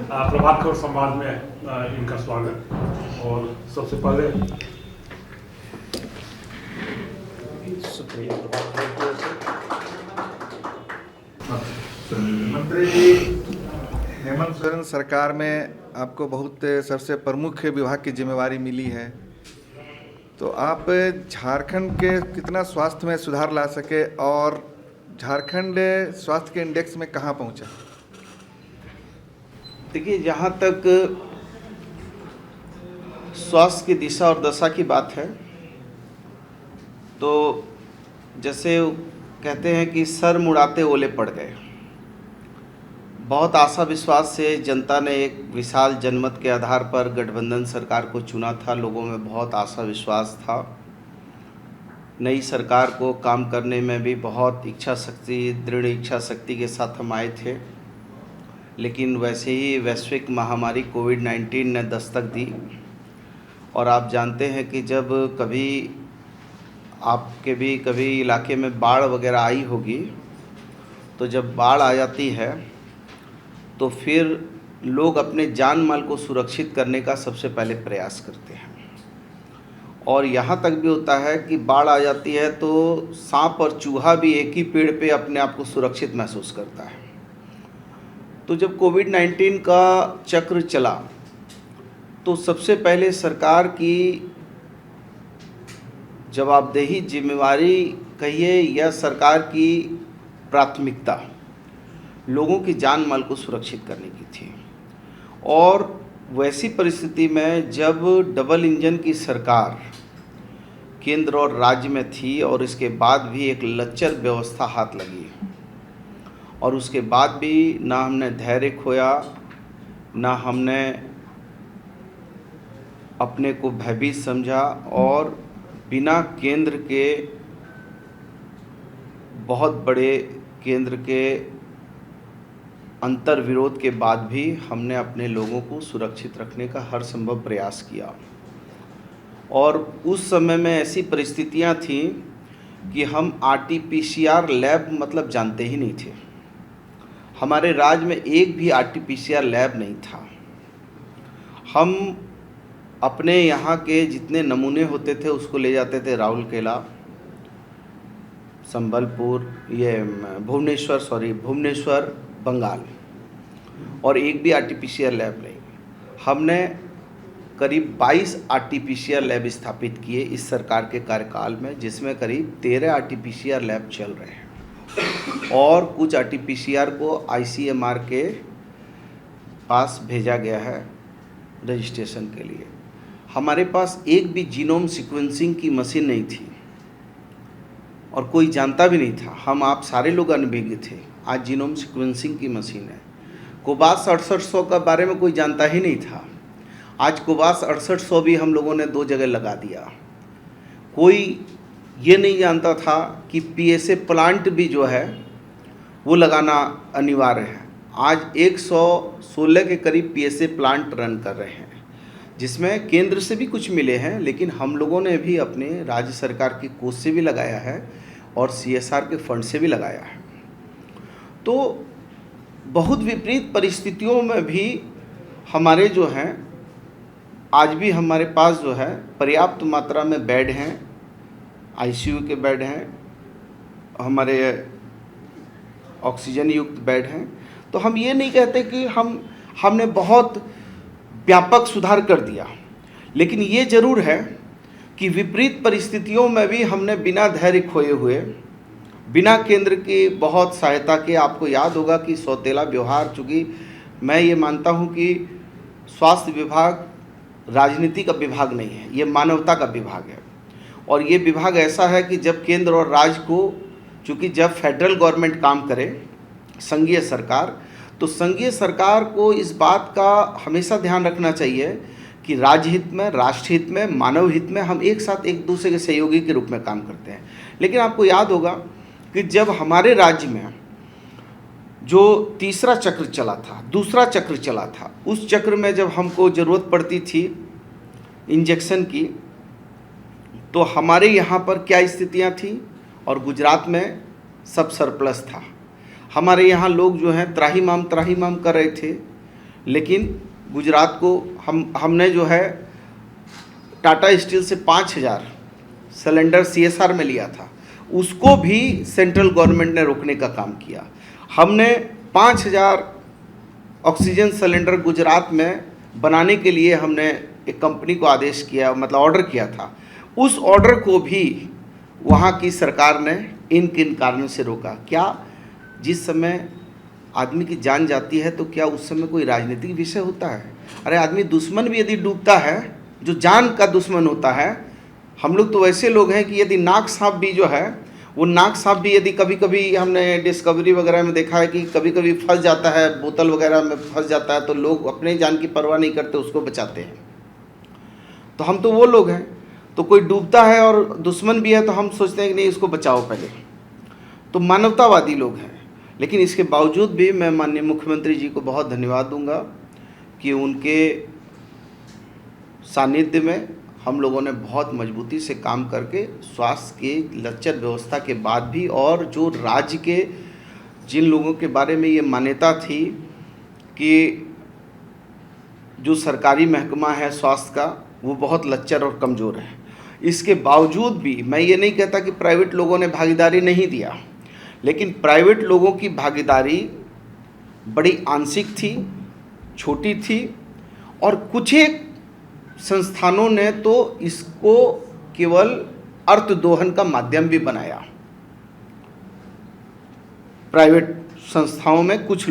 प्रभात खबर संवाद में इनका स्वागत। और सबसे पहले शुक्रिया प्रभात खबर की ओर से। मंत्री जी, हेमंत सोरेन सरकार में आपको बहुत सबसे प्रमुख विभाग की जिम्मेवारी मिली है, तो आप झारखंड के कितना स्वास्थ्य में सुधार ला सके और झारखंड स्वास्थ्य के इंडेक्स में कहाँ पहुँचा? देखिए, जहाँ तक स्वास्थ्य की दिशा और दशा की बात है, तो जैसे कहते हैं कि सर मुड़ाते ओले पड़ गए। बहुत आशा विश्वास से जनता ने एक विशाल जनमत के आधार पर गठबंधन सरकार को चुना था। लोगों में बहुत आशा विश्वास था। नई सरकार को काम करने में भी बहुत इच्छा शक्ति, दृढ़ इच्छा शक्ति के साथ हम आए थे। लेकिन वैसे ही वैश्विक महामारी कोविड-19 ने दस्तक दी। और आप जानते हैं कि जब कभी आपके भी कभी इलाके में बाढ़ वगैरह आई होगी, तो जब बाढ़ आ जाती है तो फिर लोग अपने जान माल को सुरक्षित करने का सबसे पहले प्रयास करते हैं। और यहाँ तक भी होता है कि बाढ़ आ जाती है तो सांप और चूहा भी एक ही पेड़ पे अपने आप को सुरक्षित महसूस करता है। तो जब कोविड-19 का चक्र चला तो सबसे पहले सरकार की जवाबदेही, जिम्मेवारी कहिए या सरकार की प्राथमिकता लोगों की जान माल को सुरक्षित करने की थी। और वैसी परिस्थिति में जब डबल इंजन की सरकार केंद्र और राज्य में थी और इसके बाद भी एक लच्चर व्यवस्था हाथ लगी, और उसके बाद भी ना हमने धैर्य खोया, ना हमने अपने को भयभीत समझा, और बिना केंद्र के बहुत बड़े केंद्र के अंतर विरोध के बाद भी हमने अपने लोगों को सुरक्षित रखने का हर संभव प्रयास किया। और उस समय में ऐसी परिस्थितियां थीं कि हम RT-PCR लैब मतलब जानते ही नहीं थे। हमारे राज्य में एक भी RT-PCR लैब नहीं था। हम अपने यहाँ के जितने नमूने होते थे उसको ले जाते थे राउरकेला, संबलपुर, भुवनेश्वर, बंगाल, और एक भी RT-PCR लैब नहीं। हमने करीब 22 RT-PCR लैब स्थापित किए इस सरकार के कार्यकाल में, जिसमें करीब 13 RT-PCR लैब चल रहे हैं और कुछ RT-PCR को ICMR के पास भेजा गया है रजिस्ट्रेशन के लिए। हमारे पास एक भी जीनोम सीक्वेंसिंग की मशीन नहीं थी और कोई जानता भी नहीं था। हम आप सारे लोग अनभिज्ञ थे। आज जीनोम सीक्वेंसिंग की मशीन है। कोबास 6800 का बारे में कोई जानता ही नहीं था। आज कोबास 6800 भी हम लोगों ने 2 जगह लगा दिया। कोई ये नहीं जानता था कि PSA प्लांट भी जो है वो लगाना अनिवार्य है। आज 116 के करीब PSA प्लांट रन कर रहे हैं, जिसमें केंद्र से भी कुछ मिले हैं, लेकिन हम लोगों ने भी अपने राज्य सरकार की कोष से भी लगाया है और CSR के फंड से भी लगाया है। तो बहुत विपरीत परिस्थितियों में भी हमारे जो हैं, आज भी हमारे पास जो है पर्याप्त मात्रा में बेड हैं, ICU के बेड हैं, हमारे ऑक्सीजन युक्त बेड हैं। तो हम ये नहीं कहते कि हमने बहुत व्यापक सुधार कर दिया, लेकिन ये ज़रूर है कि विपरीत परिस्थितियों में भी हमने बिना धैर्य खोए हुए, बिना केंद्र की बहुत सहायता के, आपको याद होगा कि सौतेला व्यवहार, चूँकि मैं ये मानता हूँ कि स्वास्थ्य विभाग राजनीति का विभाग नहीं है, ये मानवता का विभाग है। और ये विभाग ऐसा है कि जब केंद्र और राज्य को, चूँकि जब फेडरल गवर्नमेंट काम करे, संघीय सरकार, तो संघीय सरकार को इस बात का हमेशा ध्यान रखना चाहिए कि राज्य हित में, राष्ट्र हित में, मानव हित में हम एक साथ एक दूसरे के सहयोगी के रूप में काम करते हैं। लेकिन आपको याद होगा कि जब हमारे राज्य में जो तीसरा चक्र चला था, दूसरा चक्र चला था, उस चक्र में जब हमको ज़रूरत पड़ती थी इंजेक्शन की, तो हमारे यहाँ पर क्या स्थितियाँ थी और गुजरात में सब सरप्लस था। हमारे यहाँ लोग जो हैं त्राहिमाम कर रहे थे, लेकिन गुजरात को हमने जो है टाटा स्टील से 5,000 सिलेंडर CSR में लिया था, उसको भी सेंट्रल गवर्नमेंट ने रोकने का काम किया। हमने 5,000 ऑक्सीजन सिलेंडर गुजरात में बनाने के लिए हमने एक कंपनी को आदेश किया, मतलब ऑर्डर किया था। उस ऑर्डर को भी वहाँ की सरकार ने किन कारणों से रोका। क्या जिस समय आदमी की जान जाती है तो क्या उस समय कोई राजनीतिक विषय होता है? अरे आदमी दुश्मन भी यदि डूबता है, जो जान का दुश्मन होता है, हम लोग तो वैसे लोग हैं कि यदि नाग सांप भी जो है, वो नाग सांप भी यदि कभी कभी हमने डिस्कवरी वगैरह में देखा है कि कभी कभी फंस जाता है, बोतल वगैरह में फंस जाता है, तो लोग अपने जान की परवाह नहीं करते, उसको बचाते हैं। तो हम तो वो लोग हैं। तो कोई डूबता है और दुश्मन भी है तो हम सोचते हैं कि नहीं, इसको बचाओ पहले। तो मानवतावादी लोग हैं। लेकिन इसके बावजूद भी मैं माननीय मुख्यमंत्री जी को बहुत धन्यवाद दूंगा कि उनके सानिध्य में हम लोगों ने बहुत मजबूती से काम करके स्वास्थ्य की लचर व्यवस्था के बाद भी, और जो राज्य के जिन लोगों के बारे में ये मान्यता थी कि जो सरकारी महकमा है स्वास्थ्य का वो बहुत लच्चर और कमज़ोर है, इसके बावजूद भी मैं ये नहीं कहता कि प्राइवेट लोगों ने भागीदारी नहीं दिया, लेकिन प्राइवेट लोगों की भागीदारी बड़ी आंशिक थी, छोटी थी, और कुछ एक संस्थानों ने तो इसको केवल अर्थदोहन का माध्यम भी बनाया। प्राइवेट संस्थाओं में कुछ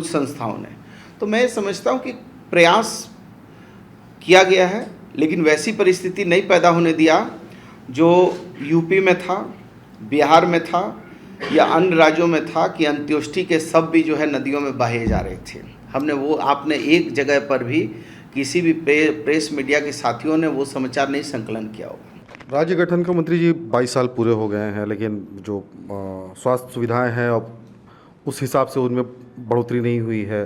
संस्थाओं ने, तो मैं समझता हूँ कि प्रयास किया गया है, लेकिन वैसी परिस्थिति नहीं पैदा होने दिया जो यूपी में था, बिहार में था या अन्य राज्यों में था कि अंत्योष्टि के सब भी जो है नदियों में बहे जा रहे थे। हमने वो, आपने एक जगह पर भी किसी भी प्रेस मीडिया के साथियों ने वो समाचार नहीं संकलन किया होगा। राज्य गठन को मंत्री जी 22 साल पूरे हो गए हैं, लेकिन जो स्वास्थ्य सुविधाएं हैं अब उस हिसाब से उनमें बढ़ोतरी नहीं हुई है।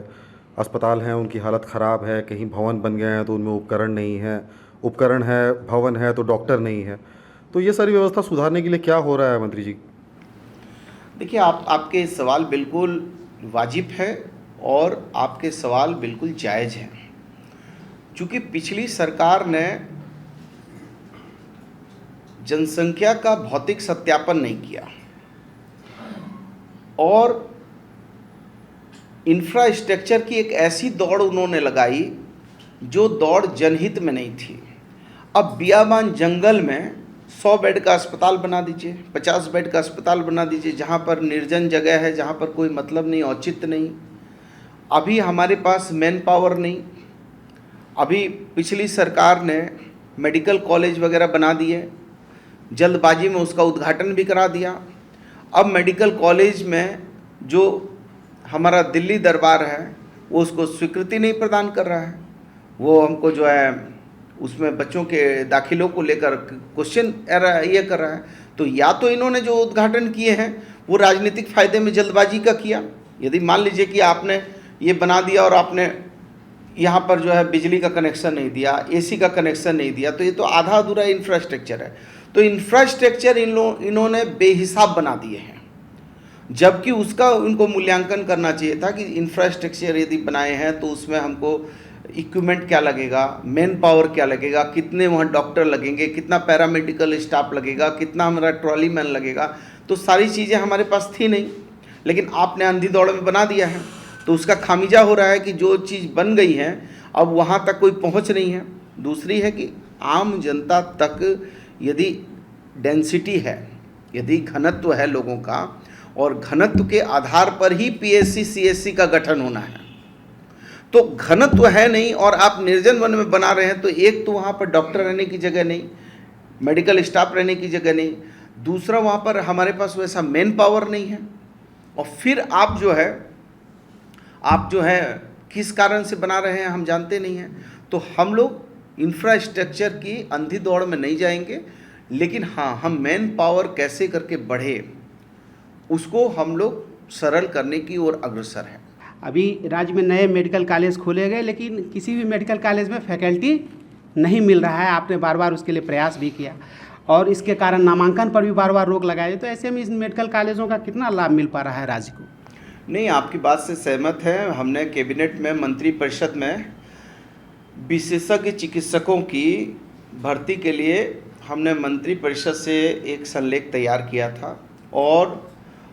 अस्पताल हैं, उनकी हालत ख़राब है, कहीं भवन बन गए हैं तो उनमें उपकरण नहीं है, उपकरण है, भवन है तो डॉक्टर नहीं है। तो ये सारी व्यवस्था सुधारने के लिए क्या हो रहा है मंत्री जी? देखिए, आपके सवाल बिल्कुल वाजिब है और आपके सवाल बिल्कुल जायज़ हैं। चूँकि पिछली सरकार ने जनसंख्या का भौतिक सत्यापन नहीं किया और इंफ्रास्ट्रक्चर की एक ऐसी दौड़ उन्होंने लगाई जो दौड़ जनहित में नहीं थी। अब बियाबान जंगल में 100 बेड का अस्पताल बना दीजिए, 50 बेड का अस्पताल बना दीजिए, जहाँ पर निर्जन जगह है, जहाँ पर कोई मतलब नहीं, औचित्य नहीं। अभी हमारे पास मैन पावर नहीं। अभी पिछली सरकार ने मेडिकल कॉलेज वगैरह बना दिए, जल्दबाजी में उसका उद्घाटन भी करा दिया। अब मेडिकल कॉलेज में जो हमारा दिल्ली दरबार है वो उसको स्वीकृति नहीं प्रदान कर रहा है। वो हमको जो है उसमें बच्चों के दाखिलों को लेकर क्वेश्चन ये कर रहा है। तो या तो इन्होंने जो उद्घाटन किए हैं वो राजनीतिक फ़ायदे में जल्दबाजी का किया। यदि मान लीजिए कि आपने ये बना दिया और आपने यहाँ पर जो है बिजली का कनेक्शन नहीं दिया, AC का कनेक्शन नहीं दिया, तो ये तो आधा अधूरा इंफ्रास्ट्रक्चर है। तो इंफ्रास्ट्रक्चर इन्होंने बेहिसाब बना दिए हैं, जबकि उसका उनको मूल्यांकन करना चाहिए था कि इंफ्रास्ट्रक्चर यदि बनाए हैं तो उसमें हमको इक्विपमेंट क्या लगेगा, मैन पावर क्या लगेगा, कितने वहाँ डॉक्टर लगेंगे, कितना पैरामेडिकल स्टाफ लगेगा, कितना हमारा ट्रॉली मैन लगेगा। तो सारी चीज़ें हमारे पास थी नहीं, लेकिन आपने अंधी दौड़ में बना दिया है। तो उसका खामिजा हो रहा है कि जो चीज़ बन गई है अब वहाँ तक कोई पहुँच नहीं है। दूसरी है कि आम जनता तक यदि डेंसिटी है, यदि घनत्व है लोगों का, और घनत्व के आधार पर ही PSC CSC का गठन होना है, तो घनत्व है नहीं और आप निर्जन वन में बना रहे हैं, तो एक तो वहाँ पर डॉक्टर रहने की जगह नहीं, मेडिकल स्टाफ रहने की जगह नहीं, दूसरा वहाँ पर हमारे पास वैसा मैन पावर नहीं है, और फिर आप जो है किस कारण से बना रहे हैं हम जानते नहीं हैं। तो हम लोग इंफ्रास्ट्रक्चर की अंधी दौड़ में नहीं जाएंगे, लेकिन हाँ, हम मैन पावर कैसे करके बढ़े उसको हम लोग सरल करने की ओर अग्रसर हैं। अभी राज्य में नए मेडिकल कॉलेज खोले गए, लेकिन किसी भी मेडिकल कॉलेज में फैकल्टी नहीं मिल रहा है। आपने बार बार उसके लिए प्रयास भी किया और इसके कारण नामांकन पर भी बार बार रोक लगाई। तो ऐसे में इन मेडिकल कॉलेजों का कितना लाभ मिल पा रहा है राज्य को? नहीं, आपकी बात से सहमत है। हमने कैबिनेट में मंत्रिपरिषद में विशेषज्ञ चिकित्सकों की भर्ती के लिए हमने मंत्रिपरिषद से एक संलेख तैयार किया था और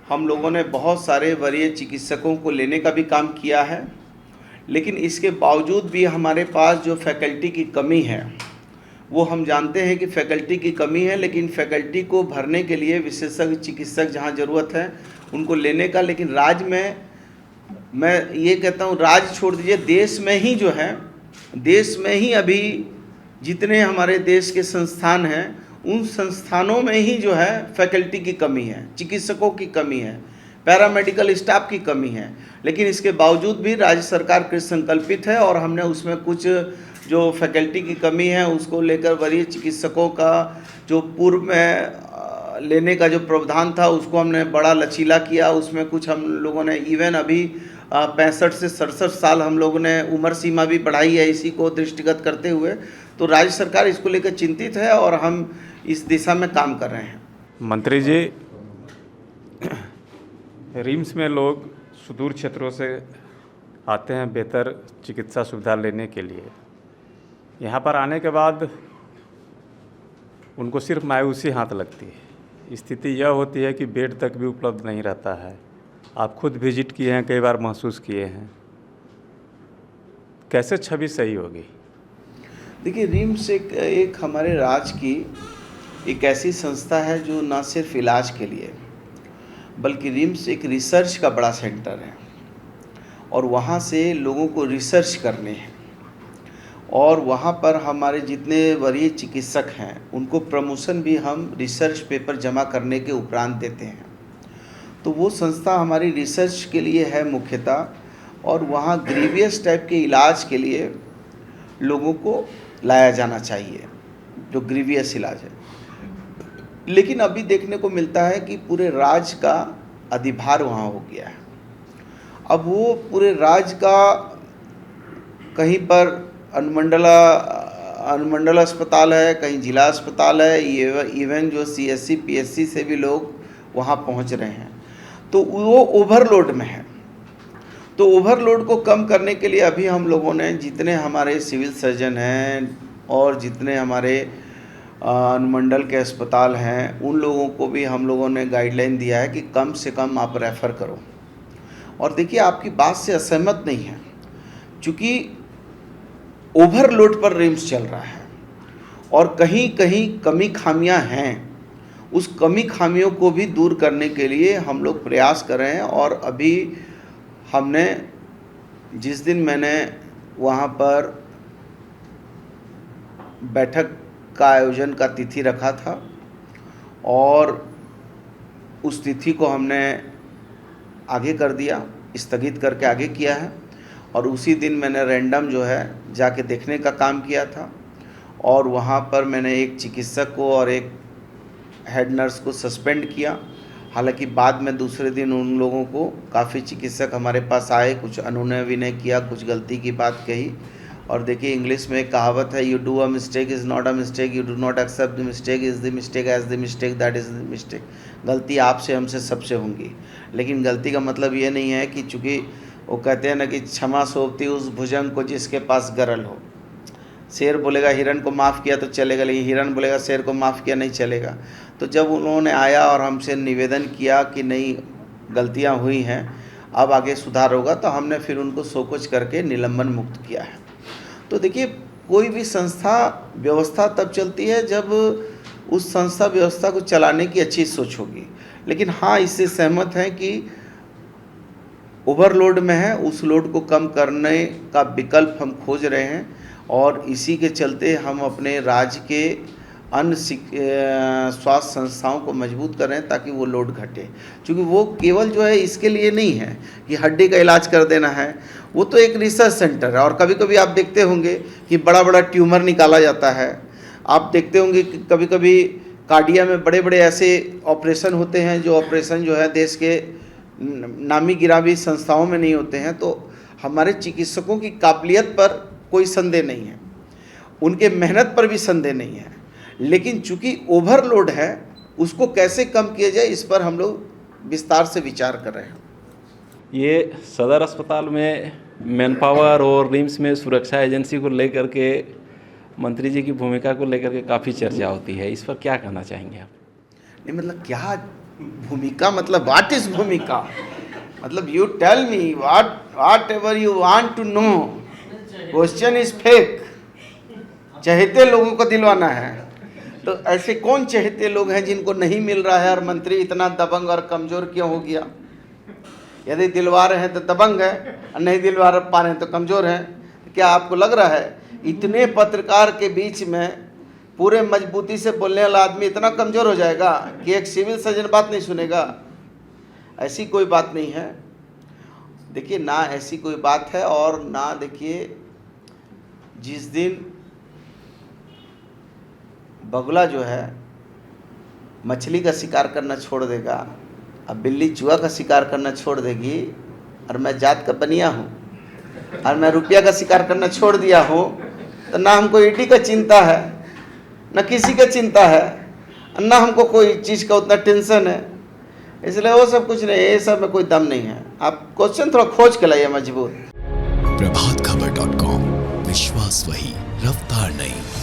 हम लोगों ने बहुत सारे वरीय चिकित्सकों को लेने का भी काम किया है, लेकिन इसके बावजूद भी हमारे पास जो फैकल्टी की कमी है, वो हम जानते हैं कि फैकल्टी की कमी है, लेकिन फैकल्टी को भरने के लिए विशेषज्ञ चिकित्सक जहाँ ज़रूरत है उनको लेने का, लेकिन राज्य में मैं ये कहता हूँ, राज्य छोड़ दीजिए, देश में ही जो है, देश में ही अभी जितने हमारे देश के संस्थान हैं उन संस्थानों में ही जो है फैकल्टी की कमी है, चिकित्सकों की कमी है, पैरामेडिकल स्टाफ की कमी है। लेकिन इसके बावजूद भी राज्य सरकार कृत संकल्पित है और हमने उसमें कुछ जो फैकल्टी की कमी है उसको लेकर वरीय चिकित्सकों का जो पूर्व में लेने का जो प्रावधान था उसको हमने बड़ा लचीला किया। उसमें कुछ हम लोगों ने इवन अभी 65 से 67 साल हम लोगों ने उम्र सीमा भी बढ़ाई है, इसी को दृष्टिगत करते हुए। तो राज्य सरकार इसको लेकर चिंतित है और हम इस दिशा में काम कर रहे हैं। मंत्री जी, रिम्स में लोग सुदूर क्षेत्रों से आते हैं बेहतर चिकित्सा सुविधा लेने के लिए। यहाँ पर आने के बाद उनको सिर्फ मायूसी हाथ लगती है। स्थिति यह होती है कि बेड तक भी उपलब्ध नहीं रहता है। आप खुद विजिट किए हैं, कई बार महसूस किए हैं, कैसे छवि सही होगी? देखिए, रिम्स एक हमारे राज्य की एक ऐसी संस्था है जो न सिर्फ इलाज के लिए, बल्कि रिम्स एक रिसर्च का बड़ा सेंटर है और वहाँ से लोगों को रिसर्च करने हैं और वहाँ पर हमारे जितने वरीय चिकित्सक हैं उनको प्रमोशन भी हम रिसर्च पेपर जमा करने के उपरांत देते हैं। तो वो संस्था हमारी रिसर्च के लिए है मुख्यतः, और वहाँ ग्रीवियस टाइप के इलाज के लिए लोगों को लाया जाना चाहिए, जो ग्रीवियस इलाज है। लेकिन अभी देखने को मिलता है कि पूरे राज्य का अधिभार वहाँ हो गया है। अब वो पूरे राज्य का कहीं पर अनुमंडल अस्पताल है, कहीं जिला अस्पताल है, इवन जो CSC PSC से भी लोग वहाँ पहुँच रहे हैं, तो वो ओवरलोड में है। तो ओवरलोड को कम करने के लिए अभी हम लोगों ने जितने हमारे सिविल सर्जन हैं और जितने हमारे अनुमंडल के अस्पताल हैं उन लोगों को भी हम लोगों ने गाइडलाइन दिया है कि कम से कम आप रेफ़र करो। और देखिए, आपकी बात से असहमत नहीं है, चूँकि ओवरलोड पर रिम्स चल रहा है और कहीं कहीं कमी खामियां हैं, उस कमी खामियों को भी दूर करने के लिए हम लोग प्रयास कर रहे हैं। और अभी हमने जिस दिन मैंने वहाँ पर बैठक का आयोजन का तिथि रखा था और उस तिथि को हमने आगे कर दिया, स्थगित करके आगे किया है, और उसी दिन मैंने रैंडम जो है जाके देखने का काम किया था और वहाँ पर मैंने एक चिकित्सक को और एक हेड नर्स को सस्पेंड किया। हालांकि बाद में दूसरे दिन उन लोगों को काफ़ी चिकित्सक हमारे पास आए, कुछ अनुनय विनय किया, कुछ गलती की बात कही। और देखिए, इंग्लिश में एक कहावत है, you do a mistake is not a mistake, you do not accept the mistake is the mistake, as the mistake that is the mistake. गलती आपसे हमसे सबसे होंगी, लेकिन गलती का मतलब ये नहीं है कि चूँकि वो कहते हैं ना कि क्षमा सौंपती उस भुजंग को जिसके पास गरल हो। शेर बोलेगा हिरन को माफ़ किया तो चलेगा, लेकिन हिरन बोलेगा शेर को माफ़ किया नहीं चलेगा। तो जब उन्होंने आया और हमसे निवेदन किया कि नहीं, गलतियां हुई हैं, अब आगे सुधार होगा, तो हमने फिर उनको सोकुच करके निलंबन मुक्त किया है। तो देखिए, कोई भी संस्था व्यवस्था तब चलती है जब उस संस्था व्यवस्था को चलाने की अच्छी सोच होगी। लेकिन हाँ, इससे सहमत हैं कि ओवरलोड में है, उस लोड को कम करने का विकल्प हम खोज रहे हैं और इसी के चलते हम अपने राज्य के अन्य स्वास्थ्य संस्थाओं को मजबूत कर रहे हैं ताकि वो लोड घटे। क्योंकि वो केवल जो है इसके लिए नहीं है कि हड्डी का इलाज कर देना है, वो तो एक रिसर्च सेंटर है। और कभी कभी आप देखते होंगे कि बड़ा बड़ा ट्यूमर निकाला जाता है, आप देखते होंगे कि कभी कभी कार्डिया में बड़े बड़े ऐसे ऑपरेशन होते हैं जो ऑपरेशन जो है देश के नामी गिरामी संस्थाओं में नहीं होते हैं। तो हमारे चिकित्सकों की काबिलियत पर कोई संदेह नहीं है, उनके मेहनत पर भी संदेह नहीं है, लेकिन चूंकि ओवरलोड है, उसको कैसे कम किया जाए इस पर हम लोग विस्तार से विचार कर रहे हैं। ये सदर अस्पताल में मैन पावर और रिम्स में सुरक्षा एजेंसी को लेकर के मंत्री जी की भूमिका को लेकर के काफ़ी चर्चा होती है, इस पर क्या कहना चाहेंगे आप? नहीं मतलब क्या भूमिका, मतलब व्हाट इज भूमिका, मतलब you tell me whatever you want to know, question is fake. चहेते लोगों को दिलवाना है, तो ऐसे कौन चहेते लोग हैं जिनको नहीं मिल रहा है और मंत्री इतना दबंग और कमज़ोर क्यों हो गया? यदि दिलवा रहे हैं तो दबंग है और नहीं दिलवा पा रहे हैं तो कमज़ोर हैं। क्या आपको लग रहा है इतने पत्रकार के बीच में पूरे मजबूती से बोलने वाला आदमी इतना कमज़ोर हो जाएगा कि एक सिविल सर्जन बात नहीं सुनेगा? ऐसी कोई बात नहीं है। देखिए ना ऐसी कोई बात है, और ना देखिए जिस दिन बगुला जो है मछली का शिकार करना छोड़ देगा, अब बिल्ली चूहा का शिकार करना छोड़ देगी, और मैं जात का बनिया हूँ और मैं रुपया का शिकार करना छोड़ दिया हूँ, तो ना हमको ईडी का चिंता है, ना किसी का चिंता है, ना हमको कोई चीज़ का उतना टेंशन है। इसलिए वो सब कुछ नहीं, ये सब में कोई दम नहीं है। आप क्वेश्चन थोड़ा खोज के लाइए मजबूत। प्रभातखबर.com, विश्वास वही, रफ्तार नहीं।